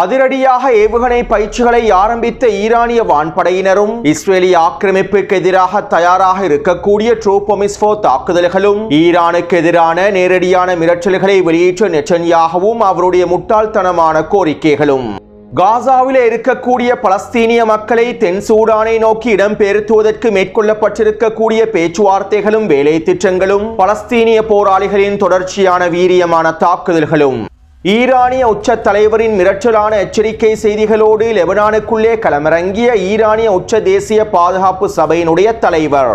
அதிரடியாக ஏவுகணை பயிற்சிகளை ஆரம்பித்த ஈரானிய வான்படையினரும் இஸ்ரேலிய ஆக்கிரமிப்புக்கு எதிராக தயாராக இருக்கக்கூடிய ட்ரூபொமிஸ்போ தாக்குதல்களும் ஈரானுக்கு எதிரான நேரடியான மிரட்டல்களை வெளியேற்ற நெட்டன்யாகுவும் அவருடைய முட்டாள்தனமான கோரிக்கைகளும் காசாவில் இருக்கக்கூடிய பலஸ்தீனிய மக்களை தென் சூடானை நோக்கி இடம்பெயர்த்துவதற்கு மேற்கொள்ளப்பட்டிருக்கக்கூடிய பேச்சுவார்த்தைகளும் வேலை திட்டங்களும் பலஸ்தீனிய போராளிகளின் தொடர்ச்சியான வீரியமான தாக்குதல்களும் ஈரானிய உச்ச தலைவரின் மிரட்டலான எச்சரிக்கை செய்திகளோடு லெபனானுக்குள்ளே களமிறங்கிய ஈரானிய உச்ச தேசிய பாதுகாப்பு சபையினுடைய தலைவர்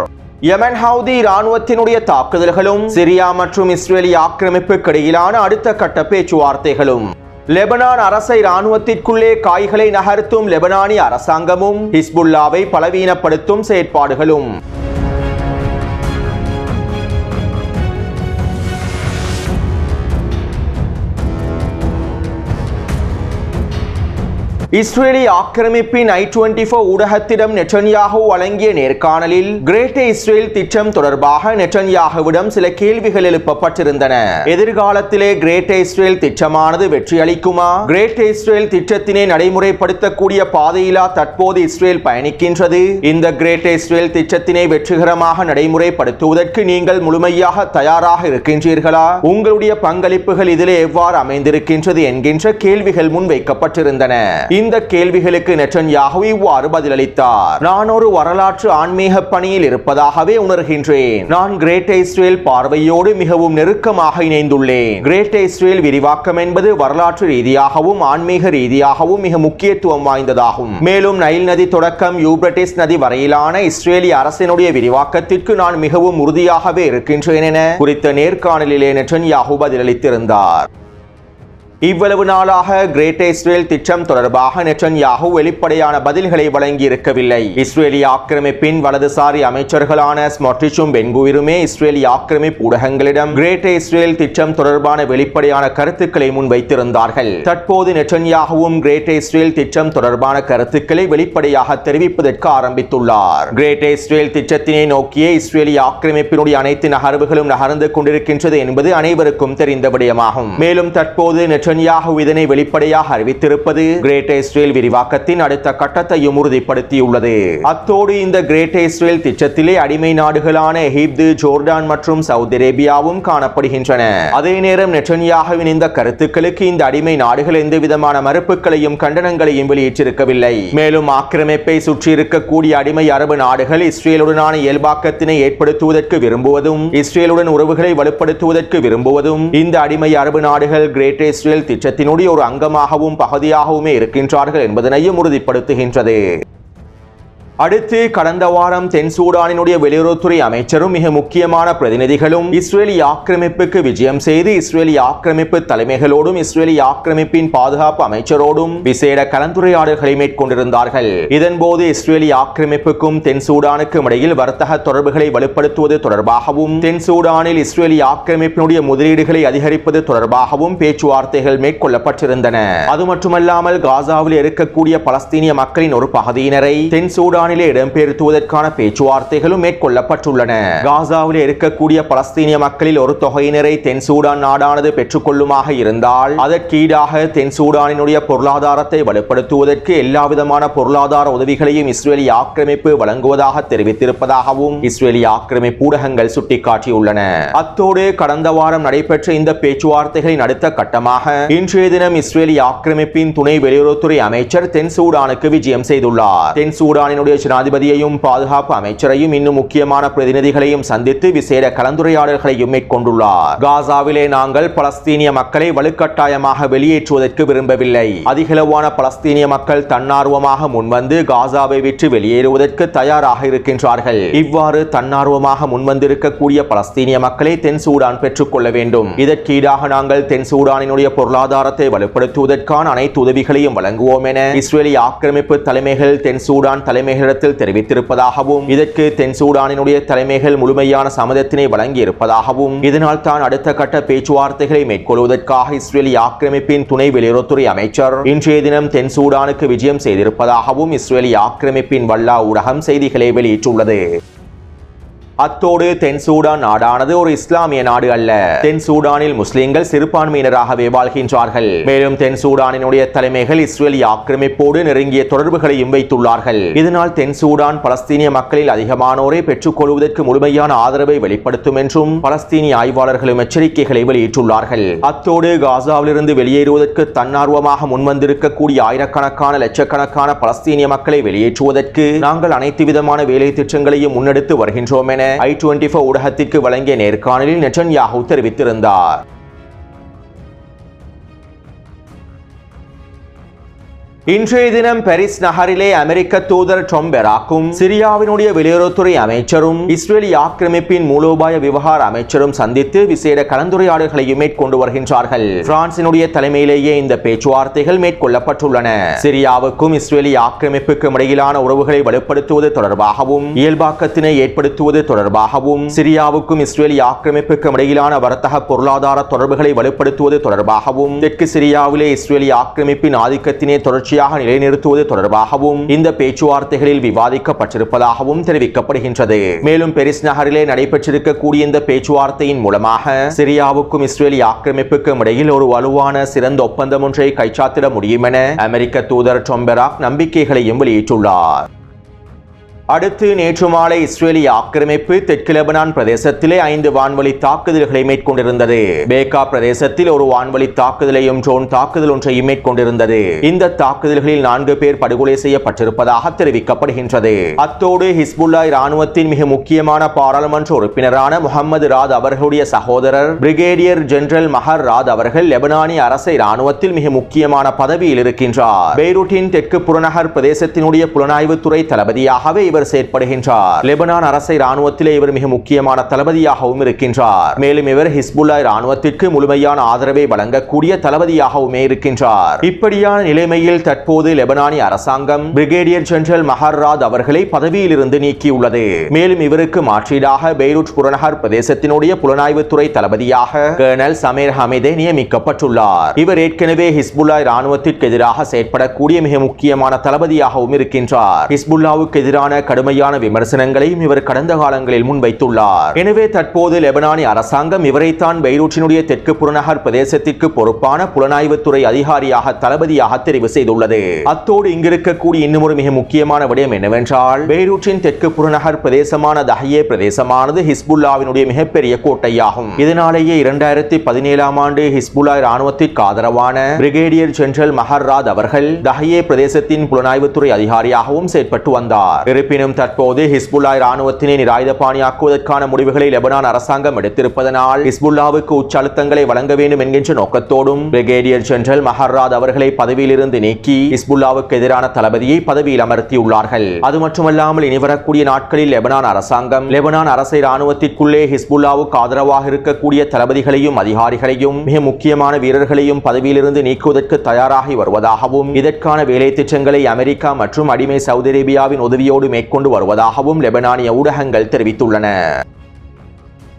யமன் ஹவுதி இராணுவத்தினுடைய தாக்குதல்களும் சிரியா மற்றும் இஸ்ரேலிய ஆக்கிரமிப்புக்கு இடையிலான அடுத்த கட்ட பேச்சுவார்த்தைகளும் லெபனான் அரச இராணுவத்திற்குள்ளே காய்களை நகர்த்தும் லெபனானிய அரசாங்கமும் ஹிஸ்புல்லாவை பலவீனப்படுத்தும் செயற்பாடுகளும் இஸ்ரேலிய ஆக்கிரமிப்பின் i24 ஊடகத்திடம் நெட்டன்யாகு வழங்கிய நேர்காணலில் கிரேட் இஸ்ரேல் திட்டம் தொடர்பாக நெட்டன்யாகுவிடம் சில கேள்விகள் எழுப்பப்பட்டிருந்தன. எதிர்காலத்திலே கிரேட் இஸ்ரேல் திட்டமானது வெற்றி அளிக்குமா? கிரேட் இஸ்ரேல் திட்டத்தினை நடைமுறைப்படுத்தக்கூடிய பாதையிலா தற்போது இஸ்ரேல் பயணிக்கின்றது. இந்த கிரேட் இஸ்ரேல் திட்டத்தினை வெற்றிகரமாக நடைமுறைப்படுத்துவதற்கு நீங்கள் முழுமையாக தயாராக இருக்கின்றீர்களா? உங்களுடைய பங்களிப்புகள் இதிலே எவ்வாறு அமைந்திருக்கின்றது என்கின்ற கேள்விகள் முன்வைக்கப்பட்டிருந்தன. இந்த கேள்விகளுக்கு நெட்டன்யாகு இவ்வாறு பதிலளித்தார். நான் ஒரு வரலாற்று ஆன்மீக பணியில் இருப்பதாகவே உணர்கின்றேன். நான் கிரேட் இஸ்ரேல் பார்வையோடு மிகவும் நெருக்கமாக இணைந்துள்ளேன். கிரேட் இஸ்ரேல் விரிவாக்கம் என்பது வரலாற்று ரீதியாகவும் ஆன்மீக ரீதியாகவும் மிக முக்கியத்துவம் வாய்ந்ததாகும். மேலும் நைல் நதி தொடக்கம் யூப்ரட்டிஸ் நதி வரையிலான இஸ்ரேலிய அரசினுடைய விரிவாக்கத்திற்கு நான் மிகவும் உறுதியாகவே இருக்கின்றேன் என குறித்த நேர்காணலிலே நெட்டன்யாகு பதிலளித்திருந்தார். இவ்வளவு நாளாக கிரேட் இஸ்ரேல் திட்டம் தொடர்பாக நெட்டன்யாகு வெளிப்படையான பதில்களை வழங்கி இருக்கவில்லை. இஸ்ரேலிய ஆக்கிரமிப்பின் வலதுசாரி அமைச்சர்களான ஸ்மோட்ரிச்சும் பென்குவிருமே இஸ்ரேலிய ஆக்கிரமிப்பு ஊடகங்களிடம் கிரேட் இஸ்ரேல் திட்டம் தொடர்பான வெளிப்படையான கருத்துக்களை முன்வைத்திருந்தார்கள். தற்போது நெட்டன்யாகுவும் கிரேட் இஸ்ரேல் திட்டம் தொடர்பான கருத்துக்களை வெளிப்படையாக தெரிவிப்பதற்கு ஆரம்பித்துள்ளார். கிரேட் இஸ்ரேல் திட்டத்தினை நோக்கிய இஸ்ரேலிய ஆக்கிரமிப்பினுடைய அனைத்து நகர்வுகளும் நகர்ந்து கொண்டிருக்கின்றது என்பது அனைவருக்கும் தெரிந்த விடயமாகும். மேலும் தற்போது நெட்டன்யாகு இதனை வெளிப்படையாக அறிவித்திருப்பது கிரேட் இஸ்ரேல் விரிவாக்கத்தின் அடுத்த கட்டத்தையும் உறுதிப்படுத்தியுள்ளது. அத்தோடு இந்த கிரேட் இஸ்ரேல் திட்டத்திலே அடிமை நாடுகளான எகிப்து, ஜோர்டான் மற்றும் சவுதி அரேபியாவும் காணப்படுகின்றன. அதே நேரம் நெட்டன்யாகுவின் இந்த கருத்துக்களுக்கு இந்த அடிமை நாடுகள் எந்தவிதமான மறுப்புகளையும் கண்டனங்களையும் வெளியிட்டிருக்கவில்லை. மேலும் ஆக்கிரமிப்பை சுற்றி இருக்கக்கூடிய அடிமை அரபு நாடுகள் இஸ்ரேலுடனான இயல்பாக்கத்தினை ஏற்படுத்துவதற்கு விரும்புவதும் இஸ்ரேலுடன் உறவுகளை வலுப்படுத்துவதற்கு விரும்புவதும் இந்த அடிமை அரபு நாடுகள் கிரேட் இஸ்ரேல் திட்டத்தினுடைய ஒரு அங்கமாகவும் பகுதியாகவுமே இருக்கின்றார்கள் என்பதனையும் உறுதிப்படுத்துகின்றது. அடுத்து கடந்த வாரம் தென் சூடானினுடைய வெளியுறவுத்துறை அமைச்சரும் மிக முக்கியமான பிரதிநிதிகளும் இஸ்ரேலிய ஆக்கிரமிப்புக்கு விஜயம் செய்து இஸ்ரேலிய ஆக்கிரமிப்பு தலைமைகளோடும் இஸ்ரேலிய ஆக்கிரமிப்பின் பாதுகாப்பு அமைச்சரோடும் விசேட கலந்துரையாடல்களை மேற்கொண்டிருந்தார்கள். இதன்போது இஸ்ரேலிய ஆக்கிரமிப்புக்கும் தென் சூடானுக்கும் இடையில் வர்த்தக தொடர்புகளை வலுப்படுத்துவது தொடர்பாகவும் தென் சூடானில் இஸ்ரேலிய ஆக்கிரமிப்பினுடைய முதலீடுகளை அதிகரிப்பது தொடர்பாகவும் பேச்சுவார்த்தைகள் மேற்கொள்ளப்பட்டிருந்தன. அது மட்டுமல்லாமல் காசாவில் இருக்கக்கூடிய பலஸ்தீனிய மக்களின் ஒரு பகுதியினரை தென் சூடான் இடம்பெயர்த்துவதற்கான பேச்சுவார்த்தைகளும் மேற்கொள்ளப்பட்டுள்ளன. காசாவில் இருக்கக்கூடிய பலஸ்தீனிய மக்களில் ஒரு தொகையினரை தென் சூடான் நாடானது பெற்றுக்கொள்ளுமாக இருந்தால் அதற்கீடாக தென் சூடானினுடைய பொருளாதாரத்தை வலுப்படுத்துவதற்கு எல்லாவிதமான பொருளாதார உதவிகளையும் இஸ்ரேலிய ஆக்கிரமிப்பு வழங்குவதாக தெரிவித்திருப்பதாகவும் இஸ்ரேலிய ஆக்கிரமிப்பு ஊடகங்கள் சுட்டிக்காட்டியுள்ளன. அத்தோடு கடந்த வாரம் நடைபெற்ற இந்த பேச்சுவார்த்தைகளின் அடுத்த கட்டமாக இன்றைய தினம் இஸ்ரேலிய ஆக்கிரமிப்பின் துணை வெளியுறவுத்துறை அமைச்சர் தென் சூடானுக்கு விஜயம் செய்துள்ளார். தென் சூடானினுடைய ஜனாதிபதியையும் பாதுகாப்பு அமைச்சரையும் இன்னும் முக்கியமான பிரதிநிதிகளையும் சந்தித்து விசேட கலந்துரையாடல்களையும் மேற்கொண்டுள்ளார். காசாவிலே நாங்கள் பலஸ்தீனிய மக்களை வலுக்கட்டாயமாக வெளியேற்றுவதற்கு விரும்பவில்லை. அதிகளவான பலஸ்தீனிய மக்கள் தன்னார்வமாக முன்வந்து காசாவை விட்டு வெளியேறுவதற்கு தயாராக இருக்கின்றார்கள். இவ்வாறு தன்னார்வமாக முன்வந்திருக்கக்கூடிய பலஸ்தீனிய மக்களை தென் சூடான் பெற்றுக்கொள்ள வேண்டும். இதற்கீடாக நாங்கள் தென் சூடானினுடைய பொருளாதாரத்தை வலுப்படுத்துவதற்கான அனைத்து உதவிகளையும் வழங்குவோம் என இஸ்ரேலிய ஆக்கிரமிப்பு தலைமைகள் தென் சூடான் தலைமைகள் தெரிவித்திருப்பதாகவும் இதற்கு தென் சூடானினுடைய தலைமைகள் முழுமையான சம்மதத்தினை வழங்கி இருப்பதாகவும் இதனால் தான் அடுத்த கட்ட பேச்சுவார்த்தைகளை மேற்கொள்வதற்காக இஸ்ரேலிய ஆக்கிரமிப்பின் துணை வெளியுறவுத்துறை அமைச்சர் இன்றைய தினம் தென் சூடானுக்கு விஜயம் செய்திருப்பதாகவும் இஸ்ரேலிய ஆக்கிரமிப்பின் வல்லா ஊடகம் செய்திகளை வெளியிட்டுள்ளது. அத்தோடு தென் சூடான் நாடானது ஒரு இஸ்லாமிய நாடு அல்ல. தென் சூடானில் முஸ்லிம்கள் சிறுபான்மையினராகவே வாழ்கின்றார்கள். மேலும் தென் சூடானினுடைய தலைமைகள் இஸ்ரேலிய ஆக்கிரமிப்போடு நெருங்கிய தொடர்புகளையும் வைத்துள்ளார்கள். இதனால் தென் சூடான் பலஸ்தீனிய மக்களில் அதிகமானோரை பெற்றுக் கொள்வதற்கு முழுமையான ஆதரவை வெளிப்படுத்தும் என்றும் பலஸ்தீனிய ஆய்வாளர்களும் எச்சரிக்கைகளை வெளியிட்டுள்ளார்கள். அத்தோடு காசாவிலிருந்து வெளியேறுவதற்கு தன்னார்வமாக முன்வந்திருக்கக்கூடிய ஆயிரக்கணக்கான லட்சக்கணக்கான பலஸ்தீனிய மக்களை வெளியேற்றுவதற்கு நாங்கள் அனைத்து விதமான வேலை திட்டங்களையும் முன்னெடுத்து வருகின்றோம் என i24 ஊடகத்திற்கு வழங்கிய நேர்காணலில் நெட்டன்யாஹூ தெரிவித்திருந்தார். இன்றைய தினம் பாரிஸ் நகரிலே அமெரிக்க தூதர் டாம் பெராக்கும் சிரியாவினுடைய வெளியுறவுத்துறை அமைச்சரும் இஸ்ரேலிய ஆக்கிரமிப்பின் மூலோபாய விவகார அமைச்சரும் சந்தித்து விசேட கலந்துரையாடல்களையும் மேற்கொண்டு வருகின்றார்கள். பிரான்சினுடைய தலைமையிலேயே இந்த பேச்சுவார்த்தைகள் மேற்கொள்ளப்பட்டுள்ளன. சிரியாவுக்கும் இஸ்ரேலிய ஆக்கிரமிப்புக்கும் இடையிலான உறவுகளை வலுப்படுத்துவது தொடர்பாகவும் இயல்பாக்கத்தினை ஏற்படுத்துவது தொடர்பாகவும் சிரியாவுக்கும் இஸ்ரேலிய ஆக்கிரமிப்புக்கும் இடையிலான வர்த்தக பொருளாதார தொடர்புகளை வலுப்படுத்துவது தொடர்பாகவும் தெற்கு சிரியாவிலே இஸ்ரேலிய ஆக்கிரமிப்பின் ஆதிக்கத்தினை தொடர்ச்சி நிலைநிறுத்துவது தொடர்பாகவும் இந்த பேச்சுவார்த்தைகளில் விவாதிக்கப்பட்டிருப்பதாகவும் தெரிவிக்கப்படுகின்றது. மேலும் பாரிஸ் நகரிலே நடைபெற்றிருக்கக்கூடிய இந்த பேச்சுவார்த்தையின் மூலமாக சிரியாவுக்கும் இஸ்ரேலிய ஆக்கிரமிப்புக்கும் இடையில் ஒரு வலுவான சிறந்த ஒப்பந்தம் ஒன்றை கைச்சாத்திட முடியும் என அமெரிக்க தூதர் டாம் பெராக் நம்பிக்கைகளையும் வெளியிட்டுள்ளார். அடுத்து நேற்று மாலை இஸ்ரேலிய ஆக்கிரமிப்பு தெற்கு லெபனான் பிரதேசத்திலே 5 வான்வழி தாக்குதல்களை மேற்கொண்டிருந்தது. பேக்கா பிரதேசத்தில் ஒரு வான்வழி தாக்குதலையும் ட்ரோன் தாக்குதல் ஒன்றையும் மேற்கொண்டிருந்தது. இந்த தாக்குதல்களில் 4 பேர் படுகொலை செய்யப்பட்டிருப்பதாக தெரிவிக்கப்படுகின்றது. அத்தோடு ஹிஸ்புல்லா இராணுவத்தின் மிக முக்கியமான பாராளுமன்ற உறுப்பினரான முகமது ராத் அவர்களுடைய சகோதரர் பிரிகேடியர் ஜெனரல் மஹர் ராத் அவர்கள் லெபனானிய அரச இராணுவத்தில் மிக முக்கியமான பதவியில் இருக்கின்றார். பெய்ரூட்டின் தெற்கு புறநகர் பிரதேசத்தினுடைய புலனாய்வுத்துறை தளபதியாகவே இவர் செயற்படுகின்றார். லெபனான் அரச இராணுவத்திலே இவர் மிக முக்கியமான தளபதியாகவும் இருக்கின்றார். மேலும் இவர் ஹிஸ்புல்லா இராணுவத்திற்கு முழுமையான ஆதரவை வழங்கக்கூடிய தளபதியாகவுமே இருக்கின்றார். இப்படியான நிலைமையில் தற்போது லெபனானிய அரசாங்கம் பிரிகேடியர் ஜெனரல் மஹர் ராத் அவர்களை பதவியில் இருந்து நீக்கியுள்ளது. மேலும் இவருக்கு மாற்றீடாக பெய்ரூட் புறநகர் பிரதேசத்தினுடைய புலனாய்வுத்துறை தளபதியாக கர்னல் சமீர் ஹமீதே நியமிக்கப்பட்டுள்ளார். இவர் ஏற்கனவே ஹிஸ்புல்லா இராணுவத்திற்கு எதிராக செயற்படக்கூடிய மிக முக்கியமான தளபதியாகவும் இருக்கின்றார். ஹிஸ்புல்லாவுக்கு எதிரான கடுமையான விமர்சனங்களையும் இவர் கடந்த காலங்களில் முன்வைத்துள்ளார். எனவே தற்போது லெபனானிய அரசாங்கம் இவரைத்தான் பெய்ரூட்டினுடைய தெற்கு புறநகர் பிரதேசத்திற்கு பொறுப்பான புலனாய்வுத்துறை அதிகாரியாக தளபதியாக தெரிவு செய்துள்ளது. அத்தோடு இங்கிருக்கக்கூடிய இன்னும் ஒரு மிக முக்கியமான விடயம் என்னவென்றால் பெய்ரூட்டின் தெற்கு புறநகர் பிரதேசமான தஹியே பிரதேசமானது ஹிஸ்புல்லாவினுடைய மிகப்பெரிய கோட்டையாகும். இதனாலேயே 2017ஆம் ஆண்டு ஹிஸ்புல்லா இராணுவத்திற்கு ஆதரவான பிரிகேடியர் ஜெனரல் மஹர் ராத் அவர்கள் தஹியே பிரதேசத்தின் புலனாய்வுத்துறை அதிகாரியாகவும் செயற்பட்டு வந்தார். இருப்பினும் தற்போது ஹிஸ்புல்லா இராணுவத்தினை நிராயுதபாணியாக்குவதற்கான முடிவுகளை லெபனான் அரசாங்கம் எடுத்திருப்பதனால் ஹிஸ்புல்லாவுக்கு உச்ச அழுத்தங்களை வழங்க வேண்டும் என்கின்ற நோக்கத்தோடும் பிரிகேடியர் ஜெனரல் மஹர் ராத் அவர்களை பதவியிலிருந்து நீக்கி ஹிஸ்புல்லாவுக்கு எதிரான தளபதியை பதவியில் அமர்த்தியுள்ளார்கள். அது மட்டுமல்லாமல் இனி வரக்கூடிய நாட்களில் லெபனான் அரசாங்கம் லெபனான் அரச இராணுவத்திற்குள்ளே ஹிஸ்புல்லாவுக்கு ஆதரவாக இருக்கக்கூடிய தளபதிகளையும் அதிகாரிகளையும் மிக முக்கியமான வீரர்களையும் பதவியிலிருந்து நீக்குவதற்கு தயாராகி வருவதாகவும் இதற்கான வேலை திட்டங்களை அமெரிக்கா மற்றும் அடிமை சவுதி அரேபியாவின் உதவியோடு மேற்கொண்டு வருவதாகவும் லெபனானிய ஊடகங்கள் தெரிவித்துள்ளன.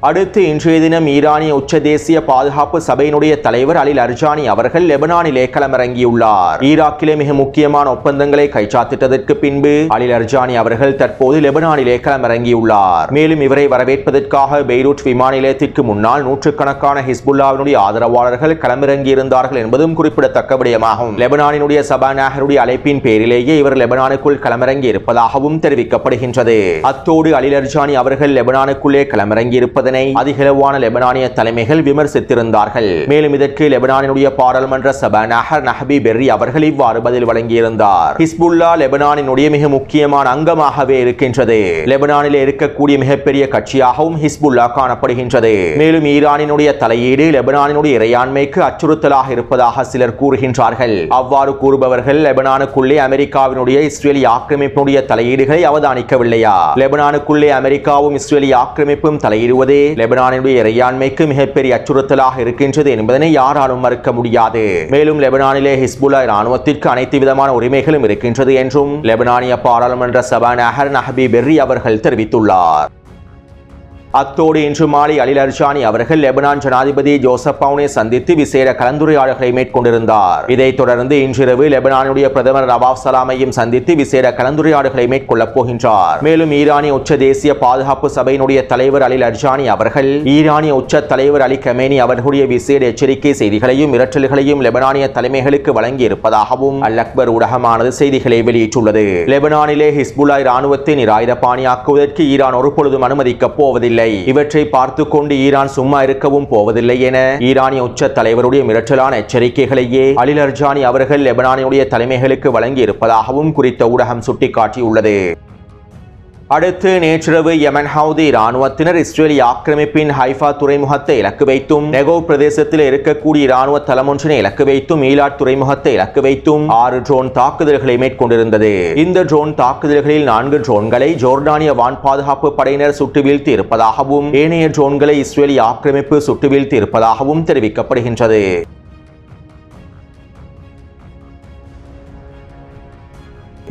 அடுத்து இன்றைய தினம் ஈரானிய உச்ச தேசிய பாதுகாப்பு சபையினுடைய தலைவர் அலி அர்ஜானி அவர்கள் லெபனானிலே களமிறங்கியுள்ளார். ஈராக்கிலே மிக முக்கியமான ஒப்பந்தங்களை கைச்சாத்திட்டதற்கு பின்பு அலி அர்ஜானி அவர்கள் தற்போது லெபனானிலே களமிறங்கியுள்ளார். மேலும் இவரை வரவேற்பதற்காக பெய்ரூட் விமான நிலையத்திற்கு முன்னால் நூற்றுக்கணக்கான ஹிஸ்புல்லாவினுடைய ஆதரவாளர்கள் களமிறங்கி இருந்தார்கள் என்பதும் குறிப்பிடத்தக்க விடயமாகும். லெபனானினுடைய சபாநாயகருடைய அழைப்பின் பேரிலேயே இவர் லெபனானுக்குள் களமிறங்கி இருப்பதாகவும் தெரிவிக்கப்படுகின்றது. அத்தோடு அலி அர்ஜானி அவர்கள் லெபனானுக்குள்ளே களமிறங்கி இருப்பதனை அதிகளவான லெபனானிய தலைமைகள் விமர்சித்திருந்தார்கள். மேலும் இதற்கு லெபனானினுடைய பாராளுமன்ற சபாநாயகர் நஹபி பெர்ரி அவர்கள் இவ்வாறு பதில் வழங்கியிருந்தார். ஹிஸ்புல்லா லெபனானினுடைய மிக முக்கியமான அங்கமாகவே இருக்கின்றது. லெபனானில் இருக்கக்கூடிய மிகப்பெரிய கட்சியாகவும் ஹிஸ்புல்லா காணப்படுகின்றது. மேலும் ஈரானினுடைய தலையீடு லெபனானினுடைய இறையாண்மைக்கு அச்சுறுத்தலாக இருப்பதாக சிலர் கூறுகின்றார்கள். அவ்வாறு கூறுபவர்கள் லெபனானுக்குள்ளே அமெரிக்காவினுடைய இஸ்ரேலிய ஆக்கிரமிப்புடைய தலையீடுகளை அவதானிக்கவில்லையா? லெபனானுக்குள்ளே அமெரிக்காவும் இஸ்ரேலிய ஆக்கிரமிப்பும் தலையிடுவதே லெபனானுடைய இறையாண்மைக்கு மிகப்பெரிய அச்சுறுத்தலாக இருக்கின்றது என்பதனை யாராலும் மறுக்க முடியாது. மேலும் லெபனானிலே ஹிஸ்புல்லா இராணுவத்திற்கு அனைத்து விதமான உரிமைகளும் இருக்கின்றது என்றும் லெபனானிய பாராளுமன்ற சபாநாயகர் நஹபி பெர்ரி அவர்கள் தெரிவித்துள்ளார். அத்தோடு இன்று மாலை அலி அர்ஜானி அவர்கள் லெபனான் ஜனாதிபதி ஜோசப் பவுனை சந்தித்து விசேட கலந்துரையாடல்களை மேற்கொண்டிருந்தார். இதைத் தொடர்ந்து இன்றிரவு லெபனானுடைய பிரதமர் நவாப் சலாமையும் சந்தித்து விசேட கலந்துரையாடல்களை மேற்கொள்ளப் போகின்றார். மேலும் ஈரானிய உச்ச தேசிய பாதுகாப்பு சபையினுடைய தலைவர் அலி அர்ஜானி அவர்கள் ஈரானிய உச்ச தலைவர் அலி கமேனி அவர்களுடைய விசேட எச்சரிக்கை செய்திகளையும் மிரட்டல்களையும் லெபனானிய தலைமைகளுக்கு வழங்கி இருப்பதாகவும் அல் அக்பர் ஊடகமானது செய்திகளை வெளியிட்டுள்ளது. லெபனானிலே ஹிஸ்புல்லா இராணுவத்தை நிராயுதபாணியாக்குவதற்கு ஈரான் ஒருபொழுதும் அனுமதிக்கப் போவதில்லை. இவற்றை பார்த்துக் கொண்டு ஈரான் சும்மா இருக்கவும் போவதில்லை என ஈரானிய உச்ச தலைவருடைய மிரட்டலான எச்சரிக்கைகளையே அலி அர்ஜானி அவர்கள் லெபனானுடைய தலைமைகளுக்கு வழங்கி இருப்பதாகவும் குறித்த ஊடகம் சுட்டிக்காட்டியுள்ளது. அடுத்து நேற்றிரவு யமன் ஹவுதி இராணுவத்தினர் இஸ்ரேலிய ஆக்கிரமிப்பின் ஹைஃபா துறைமுகத்தை இலக்கு வைத்தும் நெகோவ் பிரதேசத்தில் இருக்கக்கூடிய இராணுவ தளமொன்றினை இலக்கு வைத்தும் ஈலாட் துறைமுகத்தை இலக்கு வைத்தும் 6 ட்ரோன் தாக்குதல்களை மேற்கொண்டிருந்தது. இந்த ட்ரோன் தாக்குதல்களில் 4 ட்ரோன்களை ஜோர்டானிய வான் பாதுகாப்பு படையினர் சுட்டு வீழ்த்தி இருப்பதாகவும் ஏனைய ட்ரோன்களை இஸ்ரேலிய ஆக்கிரமிப்பு சுட்டு வீழ்த்தி இருப்பதாகவும் தெரிவிக்கப்படுகின்றது.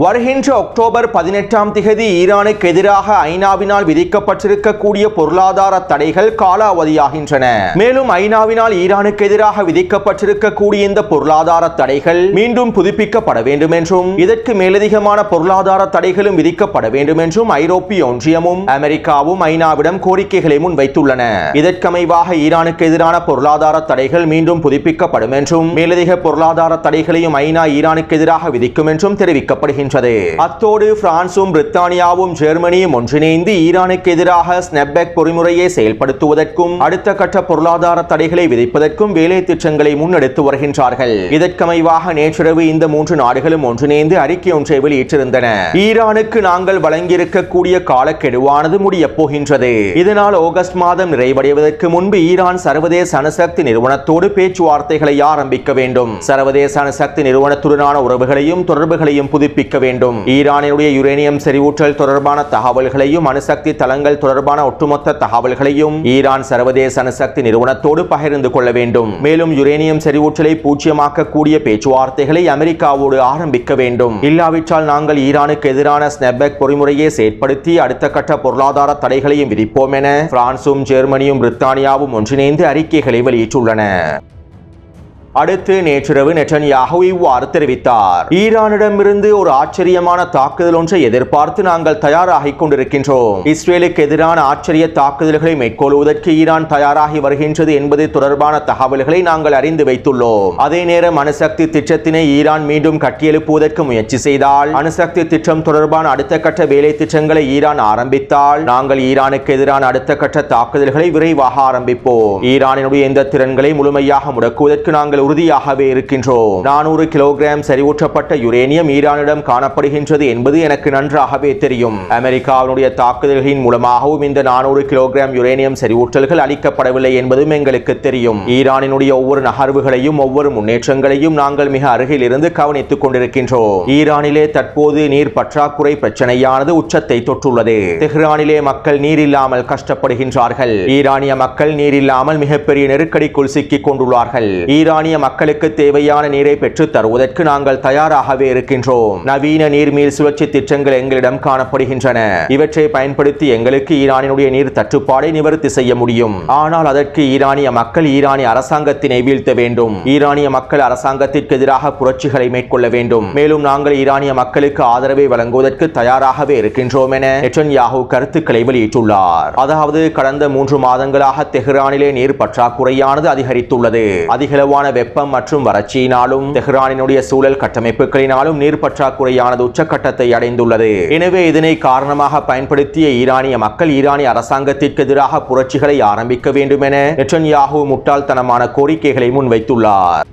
வருகின்ற அக்டோபர் 18ஆம் திகதி ஈரானுக்கு எதிராக ஐநாவினால் விதிக்கப்பட்டிருக்கக்கூடிய பொருளாதார தடைகள் காலாவதியாகின்றன. மேலும் ஐநாவினால் ஈரானுக்கு எதிராக விதிக்கப்பட்டிருக்கக்கூடிய இந்த பொருளாதார தடைகள் மீண்டும் புதுப்பிக்கப்பட வேண்டும் என்றும் இதற்கு மேலதிகமான பொருளாதார தடைகளும் விதிக்கப்பட வேண்டும் என்றும் ஐரோப்பிய ஒன்றியமும் அமெரிக்காவும் ஐநாவிடம் கோரிக்கைகளை முன்வைத்துள்ளன. இதற்கமைவாக ஈரானுக்கு எதிரான பொருளாதார தடைகள் மீண்டும் புதுப்பிக்கப்படும் என்றும் மேலதிக பொருளாதார தடைகளையும் ஐநா ஈரானுக்கு எதிராக விதிக்கும் என்றும் தெரிவிக்கப்படுகிறது. அத்தோடு பிரான்சும் பிரித்தானியாவும் ஜெர்மனியும் ஒன்றிணைந்து ஈரானுக்கு எதிராக ஸ்னெப்பெக் பொறிமுறையை செயல்படுத்துவதற்கும் அடுத்த கட்ட பொருளாதார தடைகளை விதிப்பதற்கும் வேலை திட்டங்களை முன்னெடுத்து வருகின்றார்கள். இதற்கமைவாக நேற்றிரவு இந்த 3 நாடுகளும் ஒன்றிணைந்து அறிக்கை ஒன்றை வெளியிட்டிருந்தன. ஈரானுக்கு நாங்கள் வழங்கியிருக்கக்கூடிய காலக்கெடுவானது முடியப் போகின்றது. இதனால் ஆகஸ்ட் மாதம் நிறைவடைவதற்கு முன்பு ஈரான் சர்வதேச அணுசக்தி நிறுவனத்தோடு பேச்சுவார்த்தைகளை ஆரம்பிக்க வேண்டும். சர்வதேச அணுசக்தி நிறுவனத்துடனான உறவுகளையும் தொடர்புகளையும் புதுப்பிக்க வேண்டும். ஈரானுடைய யுரேனியம் செறிவூட்டல் தொடர்பான தகவல்களையும் அணுசக்தி தளங்கள் தொடர்பான ஒட்டுமொத்த தகவல்களையும் ஈரான் சர்வதேச அணுசக்தி நிறுவனத்தோடு பகிர்ந்து கொள்ள வேண்டும். மேலும் யுரேனியம் செறிவூட்டலை பூஜ்ஜியமாக்கக்கூடிய பேச்சுவார்த்தைகளை அமெரிக்காவோடு ஆரம்பிக்க வேண்டும். இல்லாவிட்டால் நாங்கள் ஈரானுக்கு எதிரான ஸ்னெப்பெக் பொறிமுறையை செயற்படுத்தி அடுத்த கட்ட பொருளாதார தடைகளையும் விதிப்போம் என பிரான்சும் ஜெர்மனியும் பிரித்தானியாவும் ஒன்றிணைந்து அறிக்கைகளை வெளியிட்டுள்ளன. அடுத்து நேற்றிரவு நெட்டன்யாஹு இவ்வாறு தெரிவித்தார். ஈரானிடமிருந்து ஒரு ஆச்சரியமான தாக்குதல் ஒன்றை எதிர்பார்த்து நாங்கள் தயாராகிக் கொண்டிருக்கின்றோம். இஸ்ரேலுக்கு எதிரான ஆச்சரிய தாக்குதல்களை மேற்கொள்வதற்கு ஈரான் தயாராகி வருகின்றது என்பது தொடர்பான தகவல்களை நாங்கள் அறிந்து வைத்துள்ளோம். அதே நேரம் அணுசக்தி திட்டத்தினை ஈரான் மீண்டும் கட்டியெழுப்புவதற்கு முயற்சி செய்தால், அணுசக்தி திட்டம் தொடர்பான அடுத்த கட்ட வேலை திட்டங்களை ஈரான் ஆரம்பித்தால் நாங்கள் ஈரானுக்கு எதிரான அடுத்த கட்ட தாக்குதல்களை விரைவாக ஆரம்பிப்போம். ஈரானினுடைய இந்த திறன்களை முழுமையாக முடக்குவதற்கு நாங்கள் உறுதியாகவே இருக்கின்றோம். 400 கிலோகிராம் செறிவூட்டப்பட்ட யுரேனியம் ஈரானிடம் காணப்படுகின்றது என்பது எனக்கு நன்றாகவே தெரியும். அமெரிக்காவினுடைய தாக்குதல்களின் மூலமாகவும் இந்த 400 கிலோகிராம் யுரேனியம் செறிவூட்டல்கள் அளிக்கப்படவில்லை என்பதும் எங்களுக்கு தெரியும். ஈரானினுடைய ஒவ்வொரு நகர்வுகளையும் ஒவ்வொரு முன்னேற்றங்களையும் நாங்கள் மிக அருகில் இருந்து கவனித்துக் கொண்டிருக்கின்றோம். ஈரானிலே தற்போது நீர் பற்றாக்குறை பிரச்சனையானது உச்சத்தை தொட்டுள்ளது. தெஹ்ரானிலே மக்கள் நீர் இல்லாமல் கஷ்டப்படுகின்றார்கள். ஈரானிய மக்கள் நீர் இல்லாமல் மிகப்பெரிய நெருக்கடிக்குள் சிக்கிக் கொண்டுள்ளார்கள். ஈரானிய மக்களுக்கு தேவையான நீரை பெற்று தருவதற்கு நாங்கள் தயாராகவே இருக்கின்றோம். நவீன நீர்மீள் சுழற்சி திட்டங்கள் எங்களிடம் காணப்படுகின்றன. இவற்றை பயன்படுத்தி எங்களுக்கு ஈரானினுடைய நீர் தட்டுப்பாடை நிவர்த்தி செய்ய முடியும். ஆனால் அதற்கு ஈரானிய மக்கள் ஈரானிய அரசாங்கத்தினை வீழ்த்த வேண்டும். ஈரானிய மக்கள் அரசாங்கத்திற்கு எதிராக புரட்சிகளை மேற்கொள்ள வேண்டும். மேலும் நாங்கள் ஈரானிய மக்களுக்கு ஆதரவை வழங்குவதற்கு தயாராகவே இருக்கின்றோம் என நெட்டன்யாஹு கருத்துக்களை வெளியிட்டுள்ளார். அதாவது கடந்த 3 மாதங்களாக தெஹ்ரானிலே நீர் பற்றாக்குறையானது அதிகரித்துள்ளது. அதிகளவான வெப்பம் மற்றும் வறட்சியினாலும் தெஹ்ரானினுடைய சூழல் கட்டமைப்புகளினாலும் நீர் பற்றாக்குறையானது உச்சக்கட்டத்தை அடைந்துள்ளது. எனவே இதனை காரணமாக பயன்படுத்திய ஈரானிய மக்கள் ஈரானிய அரசாங்கத்திற்கு எதிராக புரட்சிகளை ஆரம்பிக்க வேண்டும் என நெட்டன்யாஹு முட்டாள்தனமான கோரிக்கைகளை முன்வைத்துள்ளார்.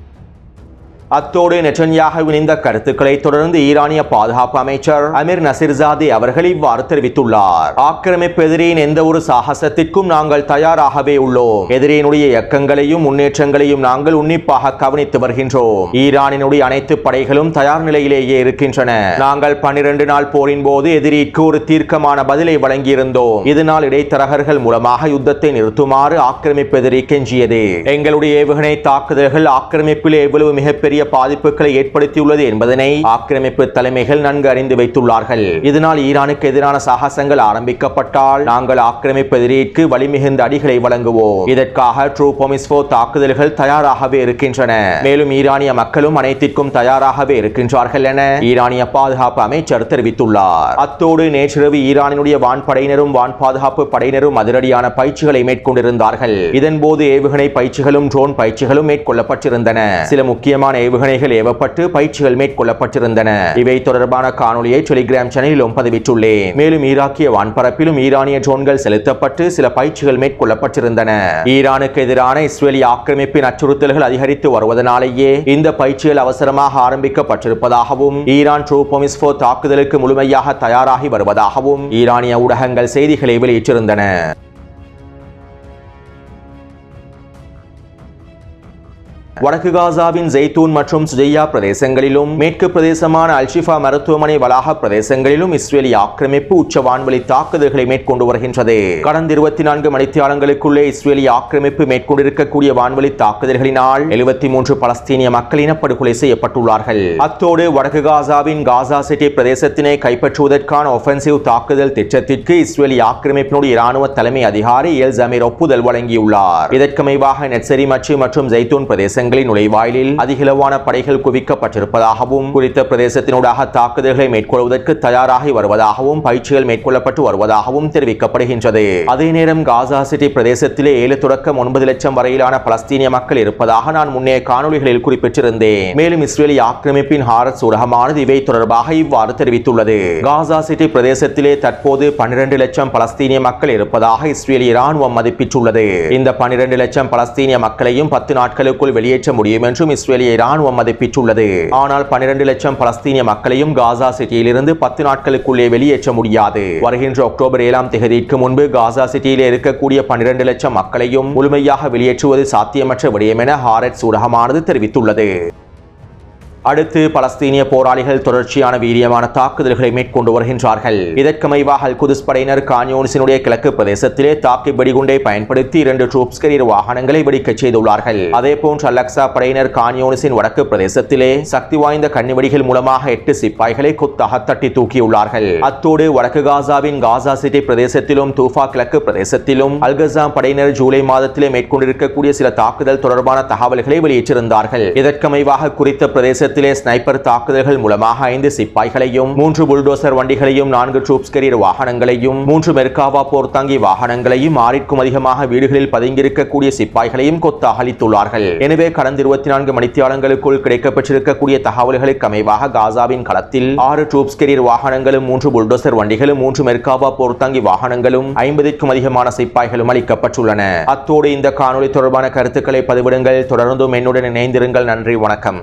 அத்தோடு நெட்டன்யாஹுவின் இந்த கருத்துக்களை தொடர்ந்து ஈரானிய பாதுகாப்பு அமைச்சர் அமீர் நசீர்சாதி அவர்கள் இவ்வாறு தெரிவித்துள்ளார். ஆக்கிரமிப்பு எதிரியின் எந்த ஒரு சாகசத்திற்கும் நாங்கள் தயாராகவே உள்ளோம். எதிரியினுடைய இயக்கங்களையும் முன்னேற்றங்களையும் நாங்கள் உன்னிப்பாக கவனித்து வருகின்றோம். ஈரானினுடைய அனைத்து படைகளும் தயார் நிலையிலேயே இருக்கின்றன. நாங்கள் 12 நாள் போரின் போது எதிரிக்கு ஒரு தீர்க்கமான பதிலை வழங்கியிருந்தோம். இதனால் இடைத்தரகர்கள் மூலமாக யுத்தத்தை நிறுத்துமாறு ஆக்கிரமிப்பு எதிரி கெஞ்சியது. எங்களுடைய ஏவுகணை தாக்குதல்கள் ஆக்கிரமிப்பில் எவ்வளவு மிகப்பெரிய மிகப்பெரிய பாதிப்புகளை ஏற்படுத்தியுள்ளது என்பதனை ஆக்கிரமிப்பு தலைமைகள் நன்கு அறிந்து வைத்துள்ளார்கள். இதனால் ஈரானுக்கு எதிரான சாகசங்கள் ஆரம்பிக்கப்பட்டால் நாங்கள் ஆக்கிரமிப்பு எதிரிக்கு வலிமிகுந்த அடிகளை வழங்குவோம். இதற்காக ட்ரூ பொமிஸ்போ தாக்குதல்கள் தயாராகவே இருக்கின்றன. மேலும் ஈரானிய மக்களும் அனைத்திற்கும் தயாராகவே இருக்கின்றார்கள் என ஈரானிய பாதுகாப்பு அமைச்சர் தெரிவித்துள்ளார். அத்தோடு நேற்றிரவு ஈரானினுடைய வான்படையினரும் வான் பாதுகாப்பு படையினரும் அதிரடியான பயிற்சிகளை மேற்கொண்டிருந்தார்கள். இதன்போது ஏவுகணை பயிற்சிகளும் ட்ரோன் பயிற்சிகளும் மேற்கொள்ளப்பட்டிருந்தன. சில முக்கியமான ஏவுகணைகள் ஏவப்பட்டு பயிற்சிகள் மேற்கொள்ளப்பட்டிருந்தன. இவை தொடர்பான காணொலியை டெலிகிராம் சேனலிலும் பதிவிட்டுள்ளேன். மேலும் ஈராக்கிய வான்பரப்பிலும் ஈரானிய ட்ரோன்கள் செலுத்தப்பட்டு சில பயிற்சிகள் மேற்கொள்ளப்பட்டிருந்தன. ஈரானுக்கு எதிரான இஸ்ரேலிய ஆக்கிரமிப்பின் அச்சுறுத்தல்கள் அதிகரித்து வருவதனாலேயே இந்த பயிற்சிகள் அவசரமாக ஆரம்பிக்கப்பட்டிருப்பதாகவும் ஈரான் ட்ரூ பொமிஸ்போ தாக்குதலுக்கு முழுமையாக தயாராகி வருவதாகவும் ஈரானிய ஊடகங்கள் செய்திகளை வெளியிட்டிருந்தன. வடக்கு காசாவின் ஜெய்தூன் மற்றும் சுஜையா பிரதேசங்களிலும் மேற்கு பிரதேசமான அல்ஷிஃபா மருத்துவமனை வளாக பிரதேசங்களிலும் இஸ்ரேலிய ஆக்கிரமிப்பு உச்ச வான்வழி தாக்குதல்களை மேற்கொண்டு வருகின்றது. கடந்த 24 மணித்தியாலங்களுக்குள்ளே இஸ்ரேலிய ஆக்கிரமிப்பு மேற்கொண்டிருக்கக்கூடிய வான்வழி தாக்குதல்களினால் 73 பலஸ்தீனிய மக்கள் இனப்படுகொலை செய்யப்பட்டுள்ளார்கள். அத்தோடு வடக்கு காசாவின் காசா சிட்டி பிரதேசத்தினை கைப்பற்றுவதற்கான ஒஃபென்சிவ் தாக்குதல் திட்டத்திற்கு இஸ்ரேலிய ஆக்கிரமிப்பினுடைய இராணுவ தலைமை அதிகாரி எல் ஜமீர் ஒப்புதல் வழங்கியுள்ளார். இதற்கமைவாக நெட்சரி மற்றும் ஜெய்தூன் பிரதேசங்கள் நுழைவாயிலில் அதிகளவான படைகள் குவிக்கப்பட்டிருப்பதாகவும் குறித்த பிரதேசத்தினூடாக தாக்குதல்களை மேற்கொள்வதற்கு தயாராகி வருவதாகவும் பயிற்சிகள் மேற்கொள்ளப்பட்டு வருவதாகவும் தெரிவிக்கப்படுகின்றது. அதே நேரம் காசா சிட்டி பிரதேசத்திலே 7 தொடக்கம் 9 லட்சம் வரையிலான பலஸ்தீனிய மக்கள் இருப்பதாக நான் முன்னே காணொலிகளில் குறிப்பிட்டிருந்தேன். மேலும் இஸ்ரேலிய ஆக்கிரமிப்பின் ஹாரட்ஸ் ஊடகமானது இவை தொடர்பாக இவ்வாறு தெரிவித்துள்ளது. காசா சிட்டி பிரதேசத்திலே தற்போது 12 லட்சம் பலஸ்தீனிய மக்கள் இருப்பதாக இஸ்ரேலிய இராணுவம் மதிப்பிட்டுள்ளது. இந்த 12 லட்சம் பலஸ்தீனிய மக்களையும் 10 நாட்களுக்குள் வெளியேற்ற முடியும் என்றும் இஸ்ரேலிய இராணுவம் மதிப்பிட்டுள்ளது. ஆனால் 12 லட்சம் பலஸ்தீனிய மக்களையும் காசா சிட்டியிலிருந்து 10 நாட்களுக்குள்ளே வெளியேற்ற முடியாது. வருகின்ற அக்டோபர் 7ஆம் தேதிக்கு முன்பு காசா சிட்டியிலே இருக்கக்கூடிய 12 லட்சம் மக்களையும் முழுமையாக வெளியேற்றுவது சாத்தியமற்ற விடயம் என ஹாரட்ஸ் ஊடகமானது தெரிவித்துள்ளது. அடுத்து பலஸ்தீனிய போராளிகள் தொடர்ச்சியான வீரியமான தாக்குதல்களை மேற்கொண்டு வருகின்றார்கள். இதற்கமைவாக அல் குதுஸ் படையினர் கான்யூனிஸினுடைய கிழக்கு பிரதேசத்திலே தாக்கி வெடிகுண்டை பயன்படுத்தி 2 ட்ரூப்ஸ் கேரியர் வாகனங்களை வெடிக்கச் செய்துள்ளார்கள். அதேபோன்று அல் அக்ஸா படையினர் கான்யூனிஸின் வடக்கு பிரதேசத்திலே சக்தி வாய்ந்த கண்ணிவெடிகள் மூலமாக 8 சிப்பாய்களை கொத்தாக தட்டி தூக்கியுள்ளார்கள். அத்தோடு வடக்கு காசாவின் காசா சிட்டி பிரதேசத்திலும் தூஃபா கிழக்கு பிரதேசத்திலும் அல் கஸாம் படையினர் ஜூலை மாதத்திலே மேற்கொண்டிருக்கக்கூடிய சில தாக்குதல் தொடர்பான தகவல்களை வெளியிட்டிருந்தார்கள். இதற்கமைவாக குறித்த பிரதேச ஸ்னைப்பர் தாக்குதல்கள் மூலமாக 5 சிப்பாய்களையும் 3 புல்டோசர் வண்டிகளையும் 4 ட்ரூப்ஸ் கேரியர் வாகனங்களையும் 3 மெர்காவா போர்த்தாங்கி வாகனங்களையும் 6க்கும் அதிகமாக வீடுகளில் பதுங்கியிருக்கக்கூடிய சிப்பாய்களையும் கொத்தாக அளித்துள்ளார்கள். எனவே கடந்த 24 மணித்தியாலங்களுக்குள் கிடைக்கப்பட்டிருக்கக்கூடிய தகவல்களுக்கு அமைவாக காசாவின் களத்தில் 6 ட்ரூப்ஸ் கேரியர் வாகனங்களும் 3 புல்டோசர் வண்டிகளும் 3 மெர்காவா போர்த்தாங்கி வாகனங்களும் 50க்கும் அதிகமான சிப்பாய்களும் அளிக்கப்பட்டுள்ளன. அத்தோடு இந்த காணொலி தொடர்பான கருத்துக்களை பதிவிடுங்கள். தொடர்ந்தும் என்னுடன் இணைந்திருங்கள். நன்றி, வணக்கம்.